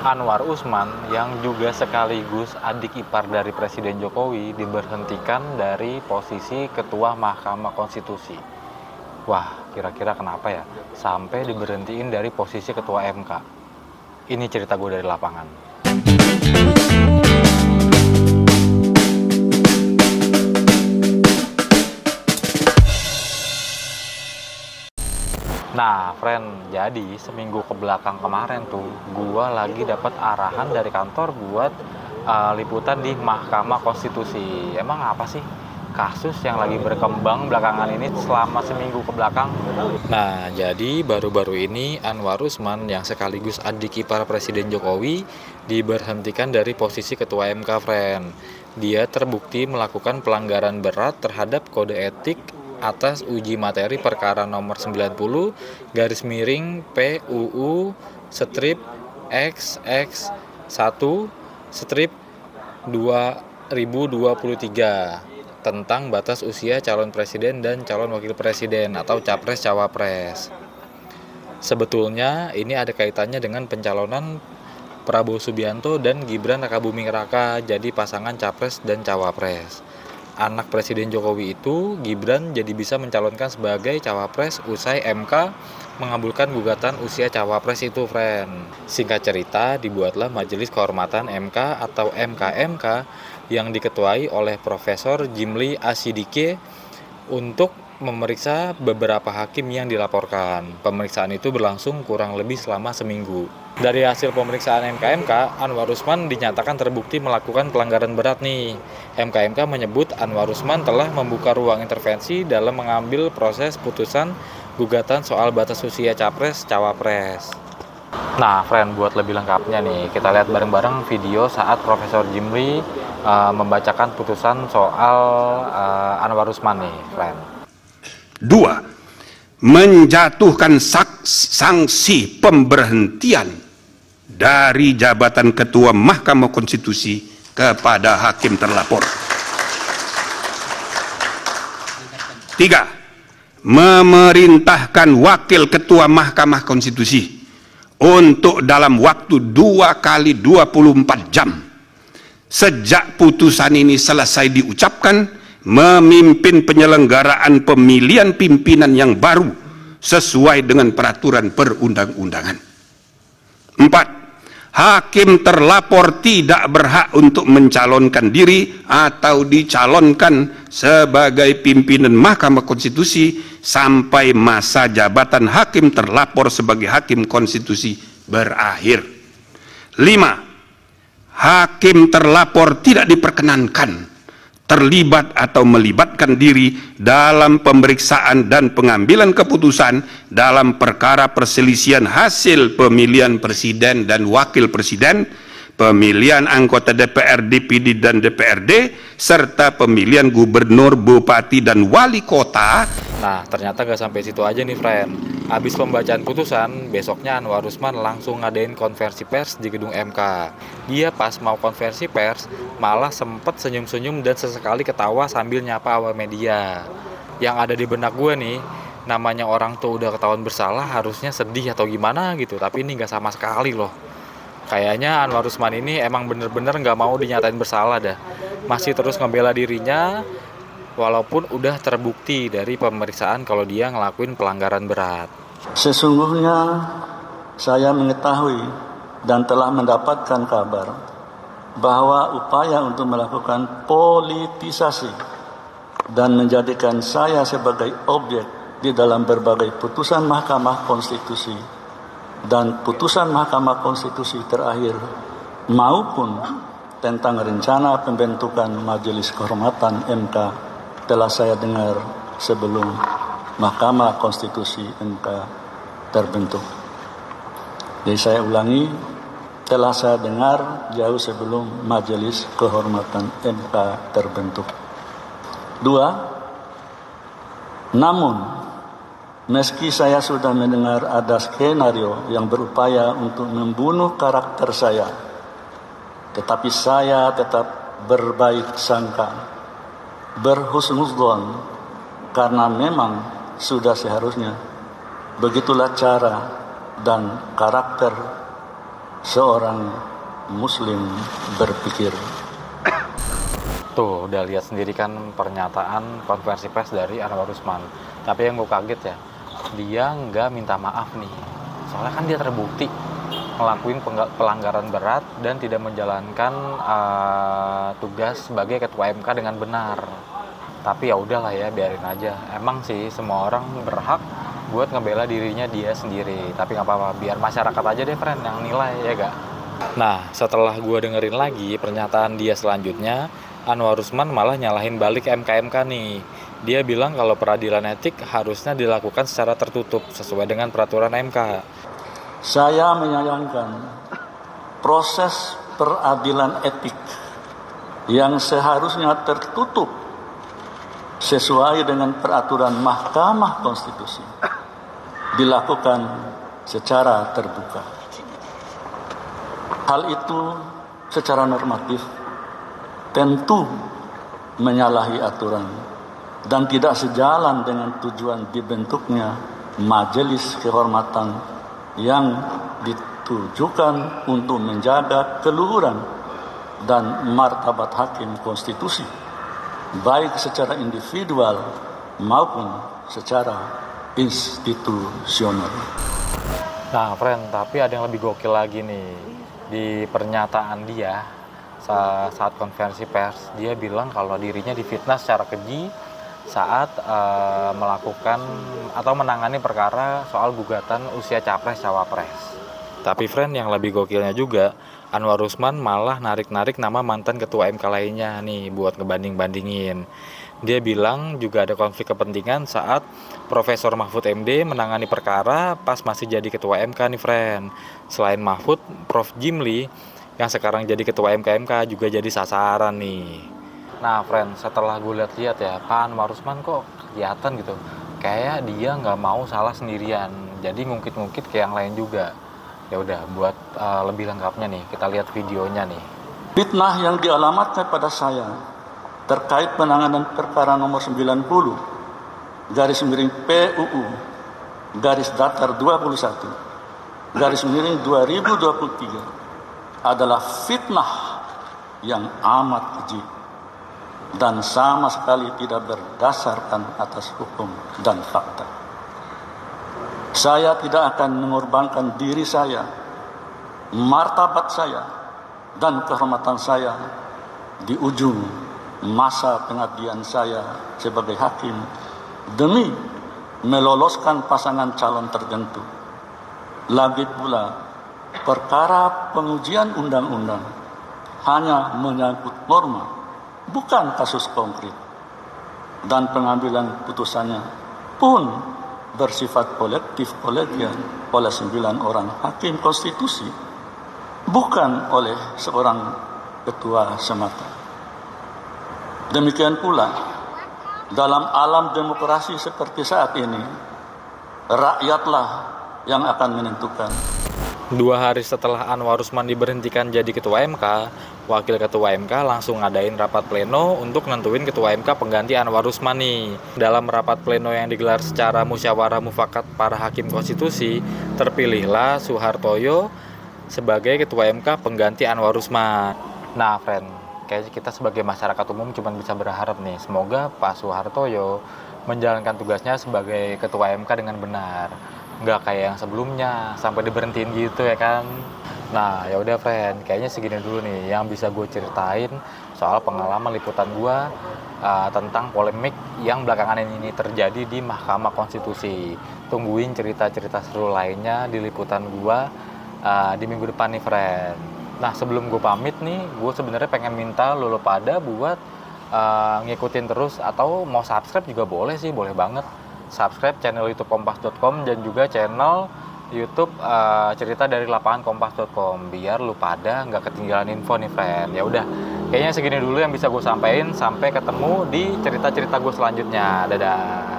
Anwar Usman yang juga sekaligus adik ipar dari Presiden Jokowi diberhentikan dari posisi Ketua Mahkamah Konstitusi. Wah, kira-kira kenapa ya sampai diberhentiin dari posisi Ketua MK? Ini cerita gue dari lapangan. Nah, friend, jadi seminggu ke belakang kemarin tuh, gua lagi dapat arahan dari kantor buat liputan di Mahkamah Konstitusi. Emang apa sih kasus yang lagi berkembang belakangan ini selama seminggu ke belakang? Nah, jadi baru-baru ini Anwar Usman yang sekaligus adik ipar Presiden Jokowi diberhentikan dari posisi Ketua MK, friend. Dia terbukti melakukan pelanggaran berat terhadap kode etik atas uji materi perkara nomor 90 garis miring PUU strip XX1 strip 2023 tentang batas usia calon presiden dan calon wakil presiden atau capres-cawapres. Sebetulnya ini ada kaitannya dengan pencalonan Prabowo Subianto dan Gibran Rakabuming Raka jadi pasangan capres dan cawapres. Anak Presiden Jokowi itu, Gibran jadi bisa mencalonkan sebagai cawapres usai MK mengabulkan gugatan usia cawapres itu, friend. Singkat cerita, dibuatlah Majelis Kehormatan MK atau MKMK yang diketuai oleh Profesor Jimli Asidike untuk memeriksa beberapa hakim yang dilaporkan. Pemeriksaan itu berlangsung kurang lebih selama seminggu. Dari hasil pemeriksaan MKMK, Anwar Usman dinyatakan terbukti melakukan pelanggaran berat nih. MKMK menyebut Anwar Usman telah membuka ruang intervensi dalam mengambil proses putusan gugatan soal batas usia capres-cawapres. Nah, friend, buat lebih lengkapnya nih, kita lihat bareng-bareng video saat Profesor Jimli membacakan putusan soal Anwar Usman nih, friend. 2. Menjatuhkan sanksi pemberhentian dari jabatan Ketua Mahkamah Konstitusi kepada hakim terlapor. 3. Memerintahkan Wakil Ketua Mahkamah Konstitusi untuk dalam waktu 2 kali 24 jam sejak putusan ini selesai diucapkan memimpin penyelenggaraan pemilihan pimpinan yang baru sesuai dengan peraturan perundang-undangan. 4. Hakim terlapor tidak berhak untuk mencalonkan diri atau dicalonkan sebagai pimpinan Mahkamah Konstitusi sampai masa jabatan hakim terlapor sebagai hakim konstitusi berakhir. 5. Hakim terlapor tidak diperkenankan terlibat atau melibatkan diri dalam pemeriksaan dan pengambilan keputusan dalam perkara perselisihan hasil pemilihan presiden dan wakil presiden, pemilihan anggota DPR, DPD, dan DPRD, serta pemilihan gubernur, bupati, dan wali kota. Nah, ternyata gak sampai situ aja nih, friend. Habis pembacaan putusan, besoknya Anwar Usman langsung ngadain konversi pers di gedung MK. Dia pas mau konversi pers, malah sempet senyum-senyum dan sesekali ketawa sambil nyapa awak media. Yang ada di benak gue nih, namanya orang tuh udah ketahuan bersalah harusnya sedih atau gimana gitu, tapi ini gak sama sekali loh. Kayaknya Anwar Usman ini emang bener-bener gak mau dinyatain bersalah dah. Masih terus ngebela dirinya, walaupun udah terbukti dari pemeriksaan kalau dia ngelakuin pelanggaran berat. Sesungguhnya saya mengetahui dan telah mendapatkan kabar bahwa upaya untuk melakukan politisasi dan menjadikan saya sebagai objek di dalam berbagai putusan Mahkamah Konstitusi dan putusan Mahkamah Konstitusi terakhir maupun tentang rencana pembentukan Majelis Kehormatan MK telah saya dengar sebelum Mahkamah Konstitusi MK terbentuk. Jadi saya ulangi, telah saya dengar jauh sebelum Majelis Kehormatan MK terbentuk. 2. Namun, meski saya sudah mendengar ada skenario yang berupaya untuk membunuh karakter saya, tetapi saya tetap berbaik sangka, berhusnudzon, karena memang sudah seharusnya begitulah cara dan karakter seorang Muslim berpikir. Tuh, udah lihat sendiri kan pernyataan konversi pers dari Anwar Usman. Tapi yang gue kaget ya, dia nggak minta maaf nih. Soalnya kan dia terbukti ngelakuin pelanggaran berat dan tidak menjalankan tugas sebagai ketua MK dengan benar. Tapi ya udahlah ya, biarin aja. Emang sih semua orang berhak buat ngebela dirinya dia sendiri. Tapi nggak apa-apa, biar masyarakat aja deh friend yang nilai, ya gak? Nah, setelah gue dengerin lagi pernyataan dia selanjutnya, Anwar Usman malah nyalahin balik MK-MK nih. Dia bilang kalau peradilan etik harusnya dilakukan secara tertutup sesuai dengan peraturan MK. Saya menyayangkan proses peradilan etik yang seharusnya tertutup sesuai dengan peraturan Mahkamah Konstitusi dilakukan secara terbuka. Hal itu secara normatif tentu menyalahi aturan dan tidak sejalan dengan tujuan dibentuknya majelis kehormatan yang ditujukan untuk menjaga keluhuran dan martabat hakim konstitusi, baik secara individual maupun secara institusional. Nah, friend, tapi ada yang lebih gokil lagi nih. Di pernyataan dia saat konferensi pers, dia bilang kalau dirinya difitnah secara keji saat melakukan atau menangani perkara soal gugatan usia capres-cawapres. Tapi friend, yang lebih gokilnya juga, Anwar Usman malah narik-narik nama mantan ketua MK lainnya nih buat ngebanding-bandingin. Dia bilang juga ada konflik kepentingan saat Profesor Mahfud MD menangani perkara pas masih jadi ketua MK nih friend. Selain Mahfud, Prof. Jimli yang sekarang jadi ketua MK juga jadi sasaran nih. Nah friend, setelah gue lihat-lihat ya, Pak Anwar Usman kok kelihatan gitu kayak dia nggak mau salah sendirian, jadi ngungkit-ngungkit kayak yang lain juga. Ya udah, buat lebih lengkapnya nih kita lihat videonya nih. Fitnah yang dialamatkan pada saya terkait penanganan perkara nomor 90 garis miring PUU garis datar 21 garis miring 2023 adalah fitnah yang amat keji dan sama sekali tidak berdasarkan atas hukum dan fakta. Saya tidak akan mengorbankan diri saya, martabat saya, dan kehormatan saya di ujung masa pengabdian saya sebagai hakim demi meloloskan pasangan calon tertentu. Lagi pula, perkara pengujian undang-undang hanya menyangkut norma, bukan kasus konkret. Dan pengambilan putusannya pun bersifat kolektif kolegial oleh 9 orang hakim konstitusi, bukan oleh seorang ketua semata. Demikian pula, dalam alam demokrasi seperti saat ini, rakyatlah yang akan menentukan. 2 hari setelah Anwar Usman diberhentikan jadi ketua MK, wakil ketua MK langsung ngadain rapat pleno untuk nentuin ketua MK pengganti Anwar Usman nih. Dalam rapat pleno yang digelar secara musyawarah mufakat para hakim konstitusi, terpilihlah Soehartoyo sebagai ketua MK pengganti Anwar Usman. Nah, friend, kayaknya kita sebagai masyarakat umum cuma bisa berharap nih, semoga Pak Soehartoyo menjalankan tugasnya sebagai ketua MK dengan benar. Nggak kayak yang sebelumnya sampai diberhentiin gitu ya kan. Nah ya udah friend, kayaknya segini dulu nih yang bisa gue ceritain soal pengalaman liputan gue tentang polemik yang belakangan ini terjadi di Mahkamah Konstitusi. Tungguin cerita-cerita seru lainnya di liputan gue di minggu depan nih friend. Nah sebelum gue pamit nih, gue sebenarnya pengen minta lo pada buat ngikutin terus, atau mau subscribe juga boleh sih, boleh banget. Subscribe channel YouTube Kompas.com dan juga channel YouTube cerita dari lapangan Kompas.com biar lu pada nggak ketinggalan info nih friend. Ya udah, kayaknya segini dulu yang bisa gue sampaikan. Sampai ketemu di cerita-cerita gue selanjutnya. Dadah.